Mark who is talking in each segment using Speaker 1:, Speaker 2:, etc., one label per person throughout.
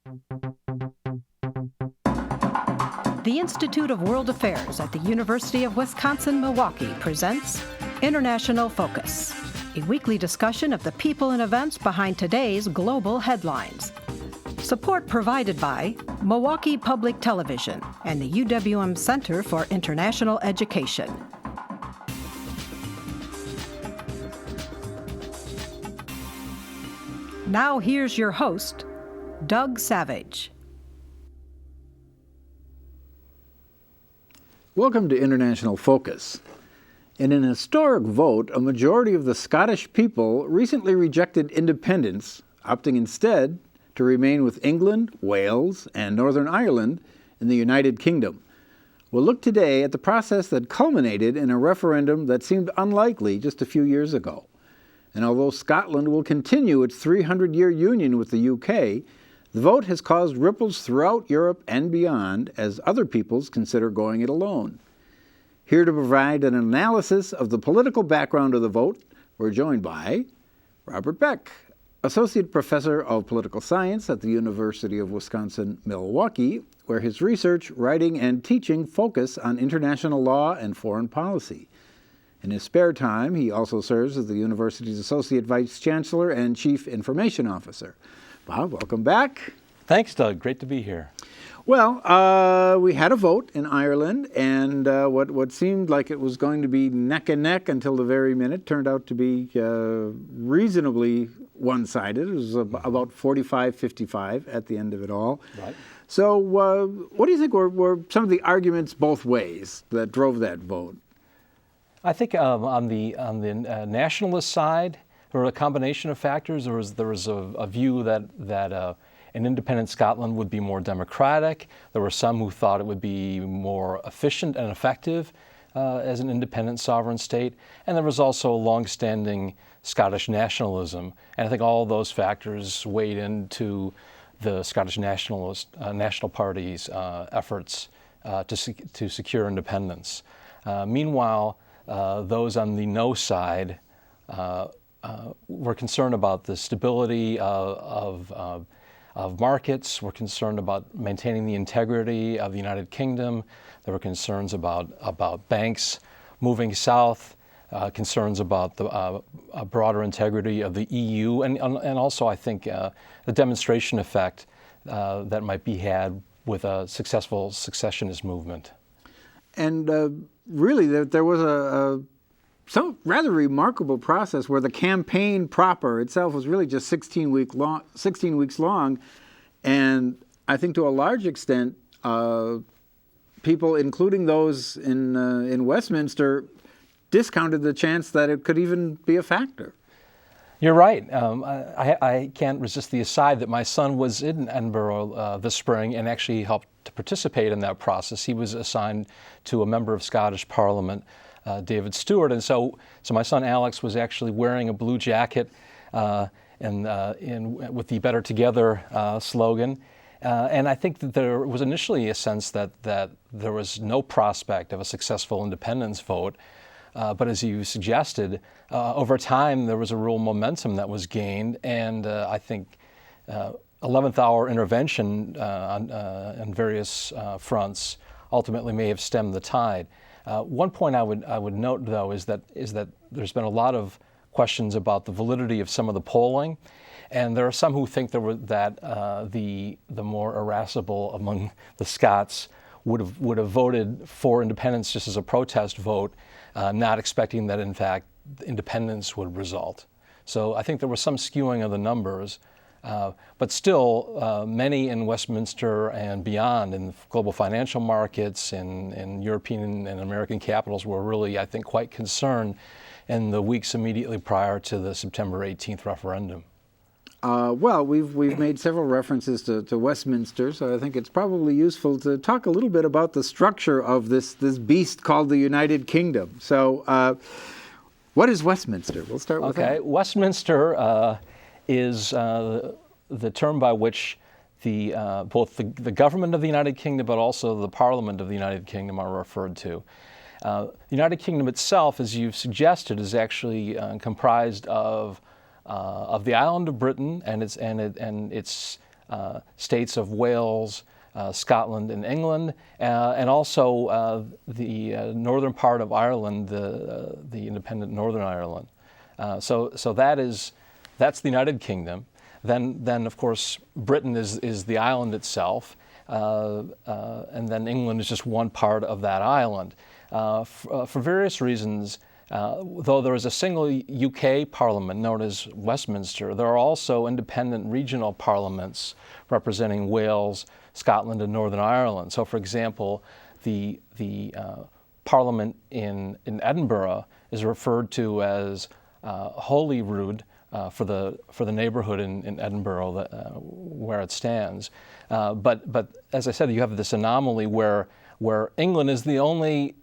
Speaker 1: The Institute of World Affairs at the University of Wisconsin-Milwaukee presents International Focus, a weekly discussion of the people and events behind today's global headlines. Support provided by Milwaukee Public Television and the UWM Center for International Education. Now here's your host, Doug Savage.
Speaker 2: Welcome to International Focus. In an historic vote, a majority of the Scottish people recently rejected independence, opting instead to remain with England, Wales, and Northern Ireland in the United Kingdom. We'll look today at the process that culminated in a referendum that seemed unlikely just a few years ago. And although Scotland will continue its 300-year union with the UK, the vote has caused ripples throughout Europe and beyond as other peoples consider going it alone. Here to provide an analysis of the political background of the vote, we're joined by Robert Beck, Associate Professor of Political Science at the University of Wisconsin-Milwaukee, where his research, writing, and teaching focus on international law and foreign policy. In his spare time, he also serves as the university's Associate Vice Chancellor and Chief Information Officer. Bob, welcome back.
Speaker 3: Thanks, Doug. Great to be here.
Speaker 2: Well, we had a vote in Ireland, and what seemed like it was going to be neck and neck until the very minute turned out to be reasonably one-sided. It was about 45-55 at the end of it all.
Speaker 3: Right.
Speaker 2: So what do you think were some of the arguments both ways that drove that vote?
Speaker 3: I think on the nationalist side, there were a combination of factors. There was a view that an independent Scotland would be more democratic. There were some who thought it would be more efficient and effective as an independent sovereign state. And there was also longstanding Scottish nationalism. And I think all of those factors weighed into the Scottish National Party's efforts to secure independence. Meanwhile, those on the no side were concerned about the stability of markets, were concerned about maintaining the integrity of the United Kingdom. There were concerns about banks moving south, concerns about the broader integrity of the EU, and also I think the demonstration effect that might be had with a successful secessionist movement.
Speaker 2: And really, there was some rather remarkable process where the campaign proper itself was really just 16 weeks long, and I think to a large extent, people, including those in Westminster, discounted the chance that it could even be a factor.
Speaker 3: You're right. I can't resist the aside that my son was in Edinburgh this spring and actually helped to participate in that process. He was assigned to a member of Scottish Parliament, David Stewart, and so my son Alex was actually wearing a blue jacket with the Better Together slogan. And I think that there was initially a sense that there was no prospect of a successful independence vote. But as you suggested, over time there was a real momentum that was gained, and I think 11th hour intervention on various fronts ultimately may have stemmed the tide. One point I would note, though, is that there's been a lot of questions about the validity of some of the polling, and there are some who think that the more irascible among the Scots would have voted for independence just as a protest vote, not expecting that in fact independence would result. So I think there was some skewing of the numbers. But still, many in Westminster and beyond, in global financial markets, in European and American capitals, were really, I think, quite concerned in the weeks immediately prior to the September 18th referendum.
Speaker 2: Well, we've made several references to Westminster, so I think it's probably useful to talk a little bit about the structure of this beast called the United Kingdom. So, what is Westminster? We'll start with that.
Speaker 3: Okay, Westminster is the term by which both the government of the United Kingdom, but also the Parliament of the United Kingdom are referred to. The United Kingdom itself, as you've suggested, is actually comprised of the island of Britain and its states of Wales, Scotland, and England, and also the northern part of Ireland, the independent Northern Ireland. So that's the United Kingdom. Then of course Britain is the island itself, and then England is just one part of that island. For various reasons, though there is a single UK parliament known as Westminster, there are also independent regional parliaments representing Wales, Scotland, and Northern Ireland. So, for example, the parliament in Edinburgh is referred to as Holyrood for the neighborhood in Edinburgh where it stands. But as I said, you have this anomaly where England is the only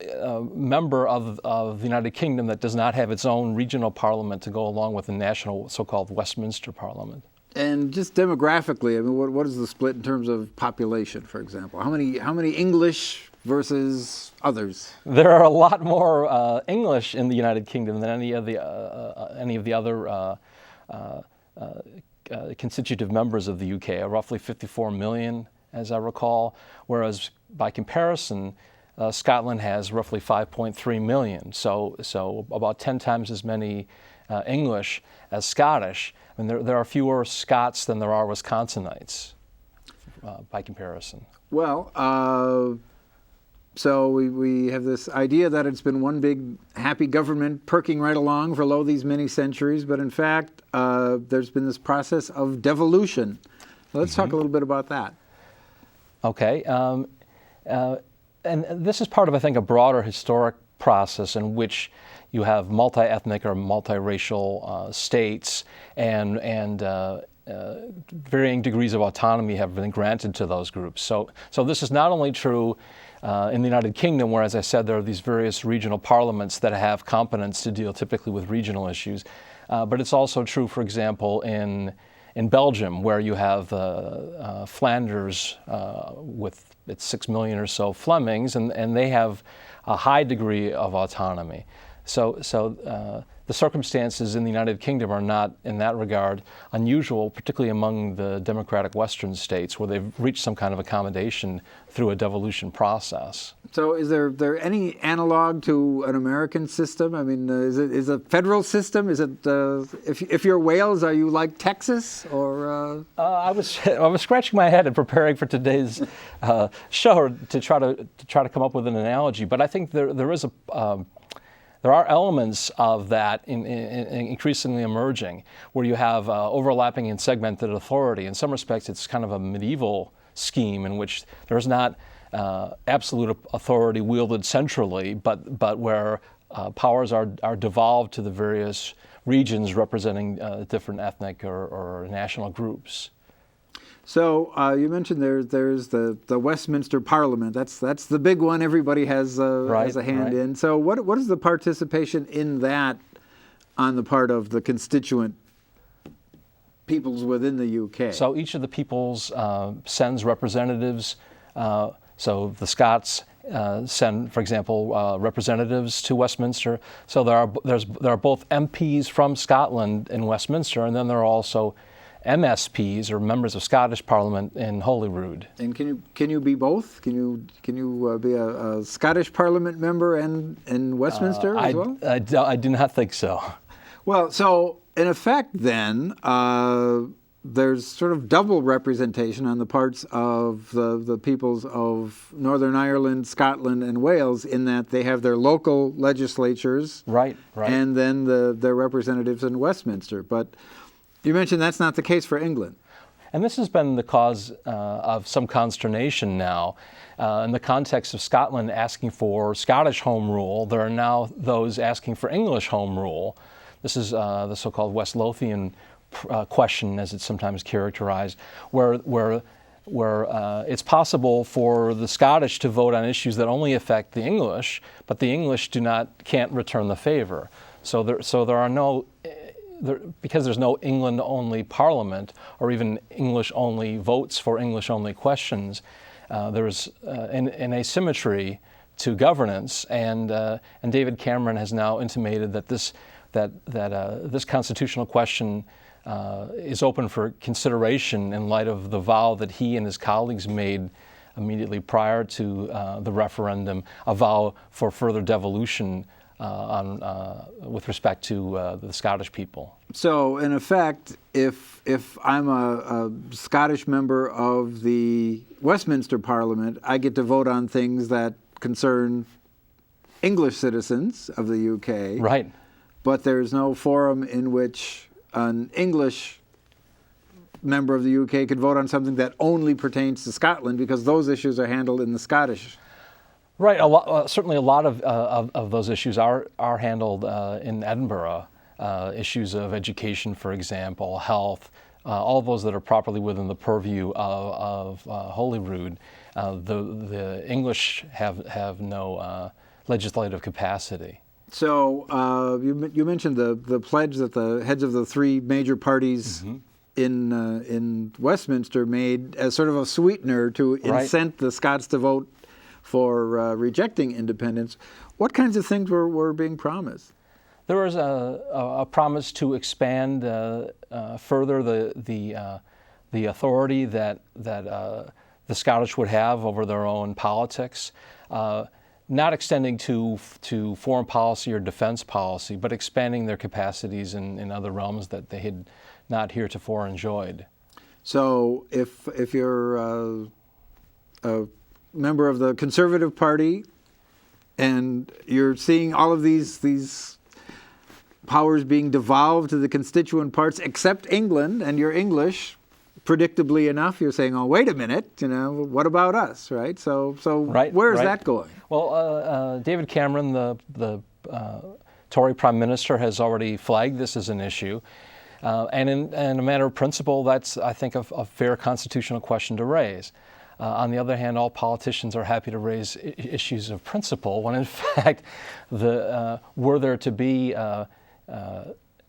Speaker 3: member of the United Kingdom that does not have its own regional parliament to go along with the national so-called Westminster Parliament.
Speaker 2: And just demographically, I mean, what is the split in terms of population, for example? How many English versus others?
Speaker 3: There are a lot more English in the United Kingdom than any of the other constitutive members of the UK. Roughly 54 million, as I recall, whereas by comparison, Scotland has roughly 5.3 million. So about 10 times as many English as Scottish. I mean, there are fewer Scots than there are Wisconsinites by comparison.
Speaker 2: Well, so we have this idea that it's been one big happy government perking right along for these many centuries, but in fact, there's been this process of devolution. So let's talk a little bit about that.
Speaker 3: Okay. And this is part of, I think, a broader historic process in which you have multi-ethnic or multiracial states, and varying degrees of autonomy have been granted to those groups. So this is not only true in the United Kingdom, where, as I said, there are these various regional parliaments that have competence to deal typically with regional issues, but it's also true, for example, in Belgium, where you have Flanders with its 6 million or so Flemings, and they have a high degree of autonomy. So the circumstances in the United Kingdom are not, in that regard, unusual, particularly among the democratic Western states, where they've reached some kind of accommodation through a devolution process.
Speaker 2: So is there any analog to an American system? I mean, is a federal system? Is it if you're Wales, are you like Texas or?
Speaker 3: I was scratching my head and preparing for today's show to try to come up with an analogy, but I think there are elements of that increasingly emerging, where you have overlapping and segmented authority. In some respects, it's kind of a medieval scheme in which there's not absolute authority wielded centrally, but where powers are devolved to the various regions representing different ethnic or national groups.
Speaker 2: So you mentioned there's the Westminster Parliament. That's the big one. Everybody has a hand in. So what is the participation in that on the part of the constituent peoples within the UK?
Speaker 3: So each of the peoples sends representatives. So the Scots send, for example, representatives to Westminster. So there are both MPs from Scotland in Westminster, and then there are also MSPs, or members of Scottish Parliament, in Holyrood.
Speaker 2: And can you be both? Can you be a Scottish Parliament member and in Westminster as well?
Speaker 3: I do not think so.
Speaker 2: Well, so in effect, then there's sort of double representation on the parts of the peoples of Northern Ireland, Scotland, and Wales, in that they have their local legislatures,
Speaker 3: right,
Speaker 2: and then their representatives in Westminster, but. You mentioned that's not the case for England.
Speaker 3: And this has been the cause of some consternation now. In the context of Scotland asking for Scottish home rule, there are now those asking for English home rule. This is the so-called West Lothian question, as it's sometimes characterized, where it's possible for the Scottish to vote on issues that only affect the English, but the English can't return the favor. So there are no... because there's no England-only parliament or even English-only votes for English-only questions, there's an asymmetry to governance, and David Cameron has now intimated that this constitutional question is open for consideration in light of the vow that he and his colleagues made immediately prior to the referendum, a vow for further devolution with respect to the Scottish people.
Speaker 2: So, in effect, if I'm a Scottish member of the Westminster Parliament, I get to vote on things that concern English citizens of the UK.
Speaker 3: Right.
Speaker 2: But there's no forum in which an English member of the UK could vote on something that only pertains to Scotland, because those issues are handled in the Scottish.
Speaker 3: Right. Certainly a lot of those issues are handled in Edinburgh. Issues of education, for example, health, all those that are properly within the purview of Holyrood. The English have no legislative capacity.
Speaker 2: So you mentioned the pledge that the heads of the three major parties in Westminster made as sort of a sweetener to incent the Scots to vote for rejecting independence. What kinds of things were being promised?
Speaker 3: There was a promise to expand further the authority that the Scottish would have over their own politics, not extending to foreign policy or defense policy, but expanding their capacities in other realms that they had not heretofore enjoyed.
Speaker 2: So if you're a member of the Conservative Party and you're seeing all of these powers being devolved to the constituent parts except England, and you're English, predictably enough, you're saying, oh, wait a minute, what about us, right? So where is that going?
Speaker 3: Well, David Cameron, the Tory Prime Minister, has already flagged this as an issue. And in a matter of principle, that's, I think, a fair constitutional question to raise. On the other hand, all politicians are happy to raise issues of principle when, in fact, were there to be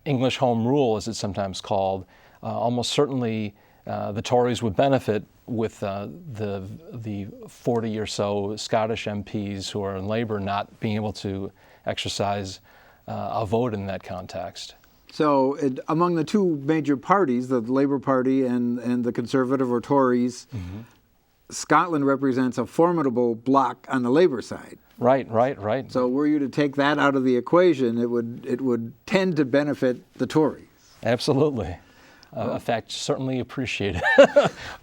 Speaker 3: English Home Rule, as it's sometimes called, almost certainly the Tories would benefit with the 40 or so Scottish MPs who are in Labour not being able to exercise a vote in that context.
Speaker 2: So among the two major parties, the Labour Party and the Conservative or Tories, Scotland represents a formidable bloc on the Labour side.
Speaker 3: Right.
Speaker 2: So were you to take that out of the equation, it would tend to benefit the Tories.
Speaker 3: Absolutely. In fact, certainly appreciated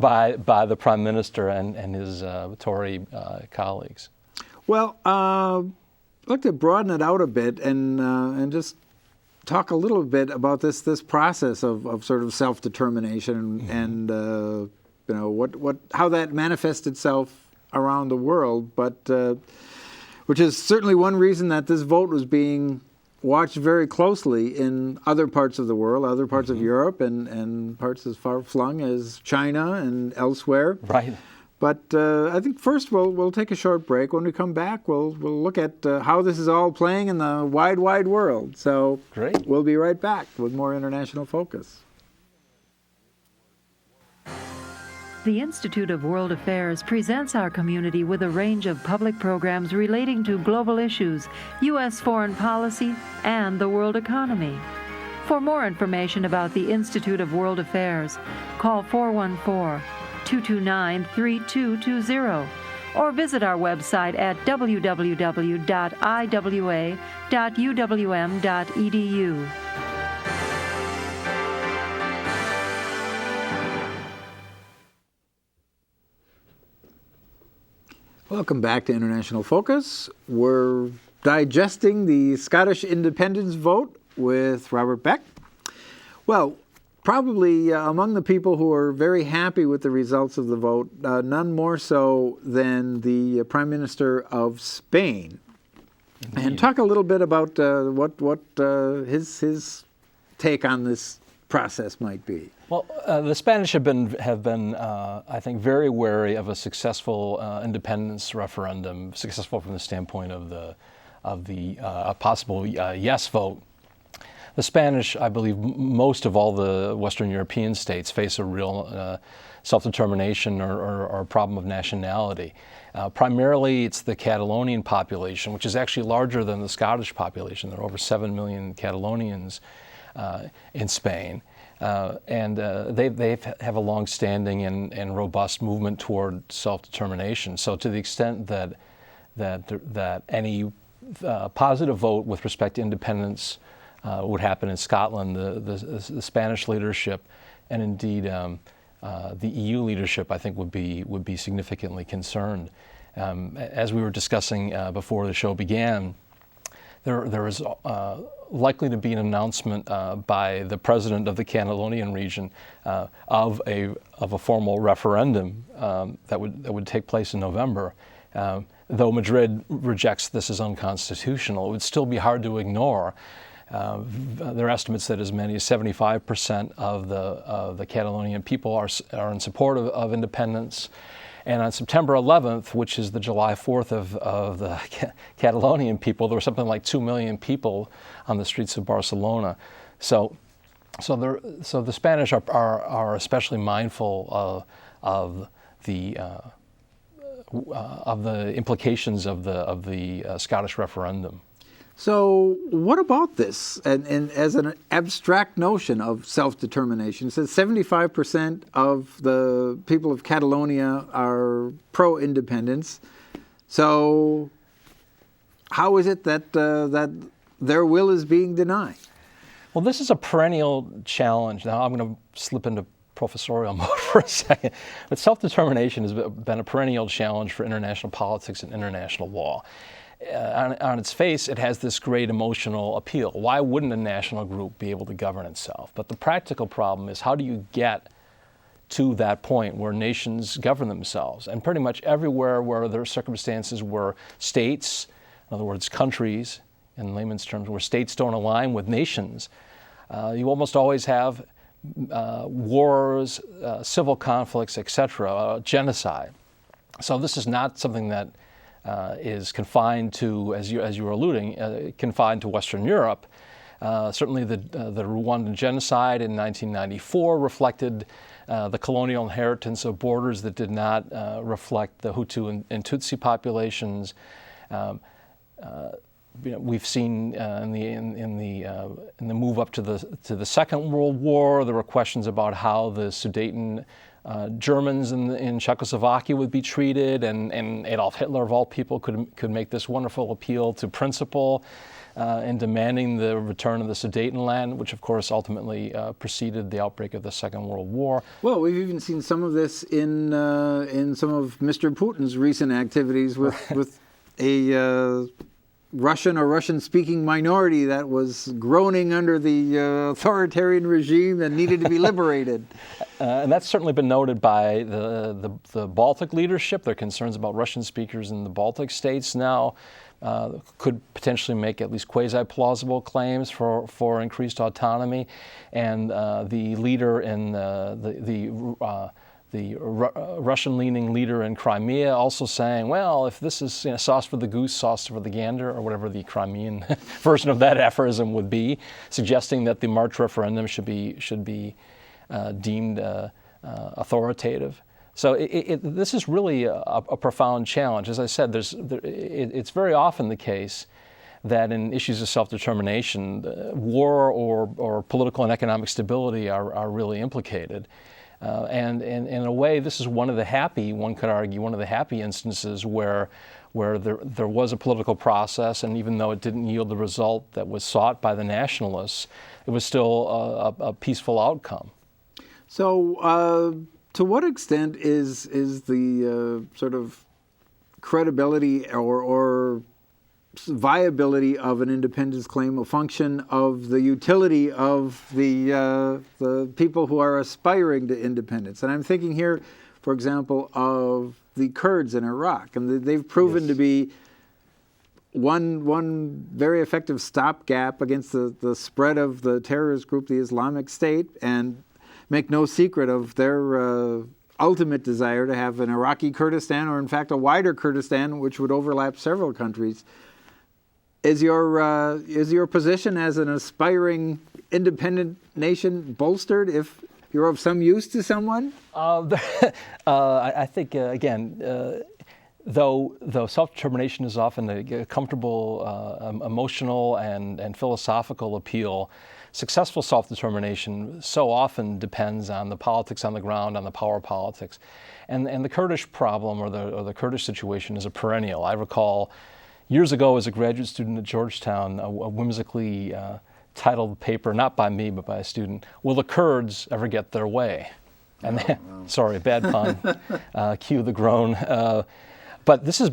Speaker 3: by the Prime Minister and his Tory colleagues. Well,
Speaker 2: I'd like to broaden it out a bit and just talk a little bit about this process of sort of self-determination and how that manifests itself around the world, but which is certainly one reason that this vote was being watched very closely in other parts of the world, other parts of Europe, and parts as far-flung as China and elsewhere.
Speaker 3: Right.
Speaker 2: But I think first we'll take a short break. When we come back, we'll look at how this is all playing in the wide world. So
Speaker 3: great.
Speaker 2: We'll be right back with more International Focus.
Speaker 4: The Institute of World Affairs presents our community with a range of public programs relating to global issues, U.S. foreign policy, and the world economy. For more information about the Institute of World Affairs, call 414-229-3220 or visit our website at www.iwa.uwm.edu.
Speaker 2: Welcome back to International Focus. We're digesting the Scottish independence vote with Robert Beck. Well, probably among the people who are very happy with the results of the vote, none more so than the Prime Minister of Spain. Indeed. And talk a little bit about what his take on this process might be.
Speaker 3: Well, the Spanish have been, I think, very wary of a successful independence referendum, successful from the standpoint of the possible yes vote. The Spanish, I believe, most of all the Western European states face a real self-determination or problem of nationality. Primarily, it's the Catalonian population, which is actually larger than the Scottish population. There are over 7 million Catalonians in Spain. And they have a long-standing and robust movement toward self-determination. So to the extent that any positive vote with respect to independence would happen in Scotland, the Spanish leadership, and indeed the EU leadership, I think would be significantly concerned. As we were discussing before the show began, there is likely to be an announcement by the president of the Catalonian region of a formal referendum that would take place in November. Though Madrid rejects this as unconstitutional, it would still be hard to ignore. There are estimates that as many as 75% of the Catalonian people are in support of independence. And on September 11th, which is the July 4th of the Catalonian people, there were something like 2 million people on the streets of Barcelona. So the Spanish are especially mindful of the implications of the Scottish referendum.
Speaker 2: So what about this? And as an abstract notion of self-determination, it says 75% of the people of Catalonia are pro-independence. So how is it that their will is being denied?
Speaker 3: Well, this is a perennial challenge. Now I'm going to slip into professorial mode for a second. But self-determination has been a perennial challenge for international politics and international law. On its face, it has this great emotional appeal. Why wouldn't a national group be able to govern itself? But the practical problem is, how do you get to that point where nations govern themselves? And pretty much everywhere where there are circumstances where states, in other words, countries, in layman's terms, where states don't align with nations, you almost always have wars, civil conflicts, etc., genocide. So this is not something that is confined to, as you were alluding, confined to Western Europe. Certainly the Rwandan genocide in 1994 reflected the colonial inheritance of borders that did not reflect the Hutu and Tutsi populations. We've seen in the move up to the Second World War, there were questions about how the Sudeten Germans in Czechoslovakia would be treated, and Adolf Hitler, of all people, could make this wonderful appeal to principle in demanding the return of the Sudetenland, which of course ultimately preceded the outbreak of the Second World War.
Speaker 2: Well, we've even seen some of this in some of Mr. Putin's recent activities with a Russian or Russian-speaking minority that was groaning under the authoritarian regime and needed to be liberated.
Speaker 3: And that's certainly been noted by the Baltic leadership. Their concerns about Russian speakers in the Baltic states now could potentially make at least quasi-plausible claims for increased autonomy. And the leader in the Russian-leaning leader in Crimea also saying, well, if this is sauce for the goose, sauce for the gander, or whatever the Crimean version of that aphorism would be, suggesting that the March referendum should be deemed authoritative. So this is really a profound challenge. As I said, it's very often the case that in issues of self-determination, war or political and economic stability are really implicated. And in a way, this is one could argue, one of the happy instances where there was a political process, and even though it didn't yield the result that was sought by the nationalists, it was still a peaceful outcome.
Speaker 2: So, to what extent is the sort of credibility or viability of an independence claim a function of the utility of the people who are aspiring to independence? And I'm thinking here, for example, of the Kurds in Iraq, and they've proven to be one very effective stopgap against the spread of the terrorist group, the Islamic State, and make no secret of their ultimate desire to have an Iraqi Kurdistan, or in fact a wider Kurdistan, which would overlap several countries. Is your position as an aspiring independent nation bolstered if you're of some use to someone?
Speaker 3: I think again, though self-determination is often a comfortable, emotional and philosophical appeal, successful self-determination so often depends on the politics on the ground, on the power politics. And the Kurdish problem or the Kurdish situation is a perennial. I recall years ago as a graduate student at Georgetown, a whimsically titled paper, not by me, but by a student, "Will the Kurds ever get their way?" And sorry, bad pun, cue the groan. But this has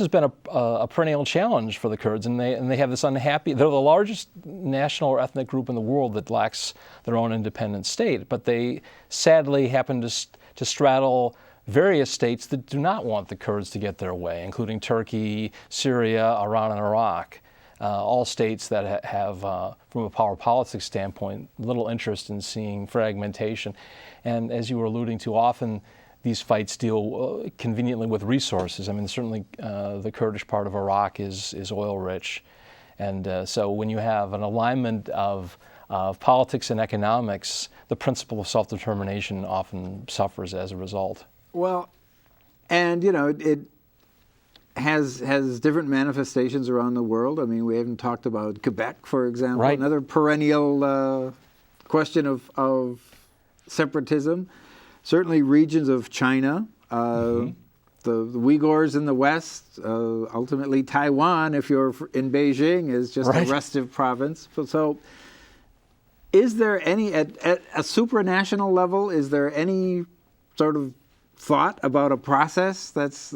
Speaker 3: been a perennial challenge for the Kurds, and they have this unhappy. They're the largest national or ethnic group in the world that lacks their own independent state, but they sadly happen to straddle various states that do not want the Kurds to get their way, including Turkey, Syria, Iran, and Iraq. All states that have, from a power politics standpoint, little interest in seeing fragmentation. And as you were alluding to, often these fights deal conveniently with resources. I mean, certainly the Kurdish part of Iraq is oil rich. And so when you have an alignment of politics and economics, the principle of self-determination often suffers as a result.
Speaker 2: Well, and it has different manifestations around the world. I mean, we haven't talked about Quebec, for example,
Speaker 3: right.
Speaker 2: Another perennial question of separatism. Certainly regions of China, the Uyghurs in the West, ultimately Taiwan, if you're in Beijing, is just
Speaker 3: right.
Speaker 2: a restive province. So is there any, at a supranational level, is there any sort of thought about a process that's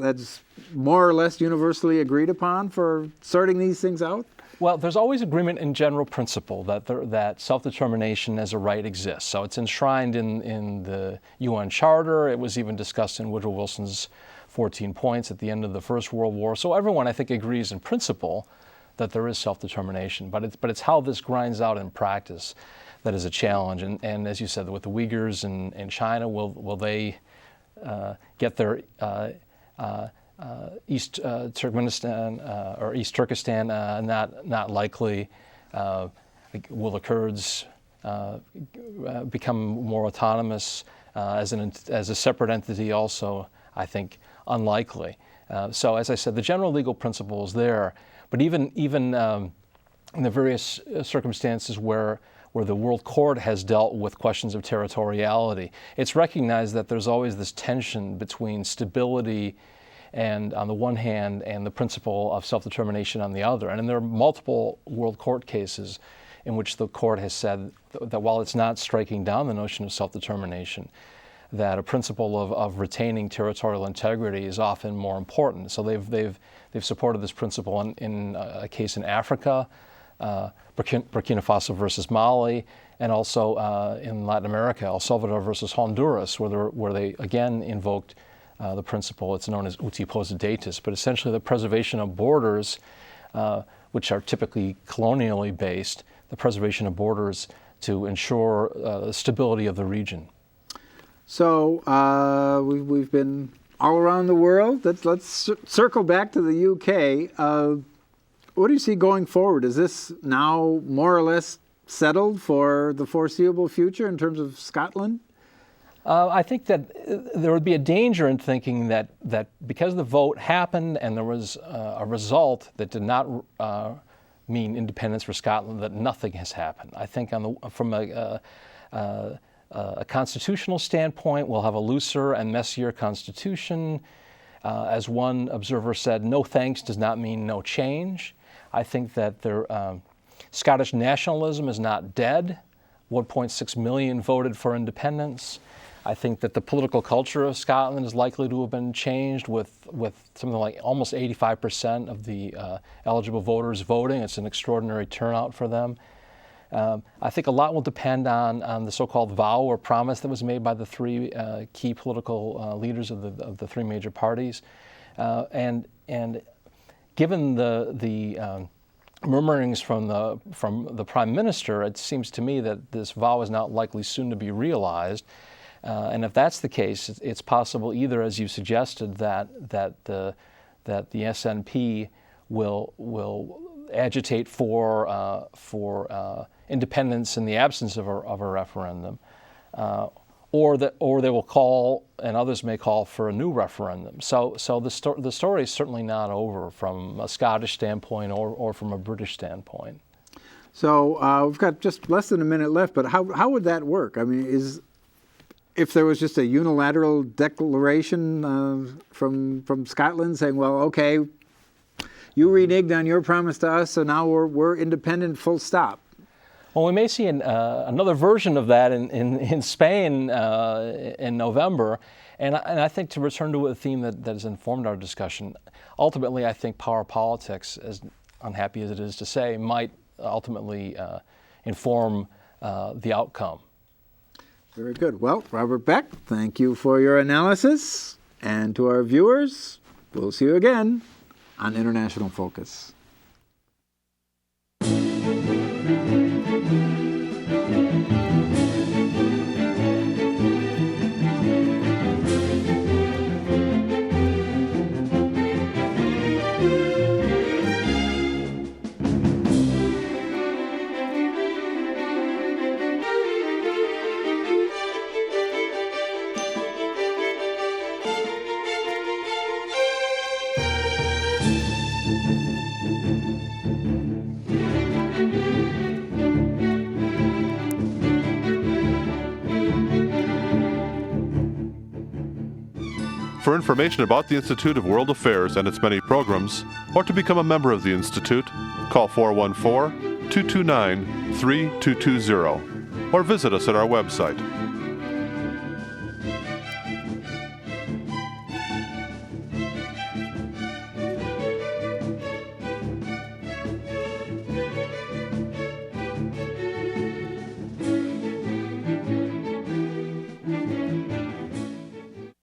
Speaker 2: more or less universally agreed upon for sorting these things out?
Speaker 3: Well, there's always agreement in general principle that self-determination as a right exists. So it's enshrined in the UN Charter. It was even discussed in Woodrow Wilson's 14 points at the end of the First World War. So everyone, I think, agrees in principle that there is self-determination. But it's how this grinds out in practice that is a challenge. And as you said, with the Uyghurs in China, will they get their East Turkmenistan or East Turkestan? Not likely. Will the Kurds become more autonomous as a separate entity? Also, I think unlikely. So, as I said, the general legal principle is there, but even in the various circumstances where the World Court has dealt with questions of territoriality, it's recognized that there's always this tension between stability and on the one hand, and the principle of self-determination on the other. And there are multiple World Court cases in which the court has said that while it's not striking down the notion of self-determination, that a principle of retaining territorial integrity is often more important. So they've supported this principle in a case in Africa, Burkina Faso versus Mali, and also in Latin America, El Salvador versus Honduras, where they again invoked the principle. It's known as uti possidetis, but essentially the preservation of borders, which are typically colonially based, the preservation of borders to ensure the stability of the region.
Speaker 2: So we've been all around the world. Let's circle back to the UK. What do you see going forward? Is this now more or less settled for the foreseeable future in terms of Scotland?
Speaker 3: I think that there would be a danger in thinking that because the vote happened and there was a result that did not mean independence for Scotland, that nothing has happened. I think from a constitutional standpoint, we'll have a looser and messier constitution. As one observer said, no thanks does not mean no change. I think that Scottish nationalism is not dead. 1.6 million voted for independence. I think that the political culture of Scotland is likely to have been changed with something like almost 85% of the eligible voters voting. It's an extraordinary turnout for them. I think a lot will depend on the so-called vow or promise that was made by the three key political leaders of the three major parties, and given the murmurings from the Prime Minister, it seems to me that this vow is not likely soon to be realized. And if that's the case, it's possible either, as you suggested, that the SNP will agitate for independence in the absence of a referendum, or they will call, and others may call, for a new referendum. So the story is certainly not over from a Scottish standpoint or from a British standpoint.
Speaker 2: So we've got just less than a minute left, but how would that work? I mean, if there was just a unilateral declaration from Scotland saying, well, okay, you reneged on your promise to us, so now we're independent, full stop.
Speaker 3: Well, we may see another version of that in Spain in November. And I think, to return to a theme that has informed our discussion, ultimately I think power politics, as unhappy as it is to say, might ultimately inform the outcome.
Speaker 2: Very good. Well, Robert Beck, thank you for your analysis. And to our viewers, we'll see you again on International Focus.
Speaker 5: For information about the Institute of World Affairs and its many programs, or to become a member of the Institute, call 414-229-3220 or visit us at our website,